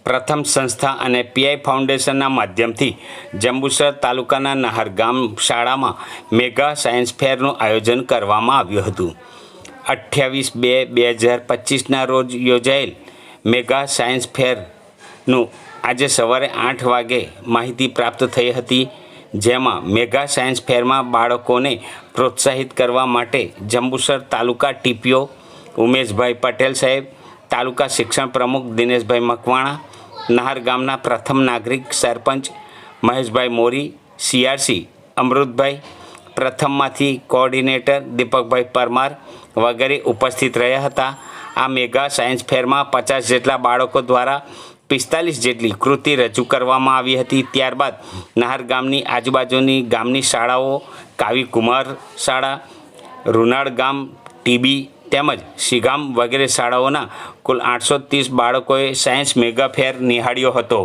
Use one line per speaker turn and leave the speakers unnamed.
પ્રથમ સંસ્થા અને પીઆઈ ફાઉન્ડેશનના માધ્યમથી જંબુસર તાલુકાના નહરગામ શાળામાં મેગા સાયન્સ ફેરનું આયોજન કરવામાં આવ્યું હતું। 28/2/2025ના રોજ યોજાયેલ મેગા સાયન્સ ફેરનું આજે સવારે 8 વાગે માહિતી પ્રાપ્ત થઈ હતી, જેમાં મેગા સાયન્સ ફેરમાં બાળકોને પ્રોત્સાહિત કરવા માટે જંબુસર તાલુકા ટીપીઓ ઉમેશભાઈ પટેલ સાહેબ, તાલુકા શિક્ષણ પ્રમુખ દિનેશભાઈ મકવાણા, નહર ગામના પ્રથમ નાગરિક સરપંચ મહેશભાઈ મોરી, સીઆરસી અમૃતભાઈ, પ્રથમમાંથી કોઓર્ડિનેટર દીપકભાઈ પરમાર વગેરે ઉપસ્થિત રહ્યા હતા। આ મેગા સાયન્સ ફેરમાં 50 જેટલા બાળકો દ્વારા 45 જેટલી કૃતિ રજૂ કરવામાં આવી હતી। ત્યારબાદ નહર ગામની આજુબાજુની ગામની શાળાઓ, કાવી કુમાર શાળા, રૂનાળ ગામ ટીબી તેમજ શીગામ વગેરે શાળાઓના કુલ 830 બાળકોએ સાયન્સ મેગા ફેર નિહાળ્યો હતો।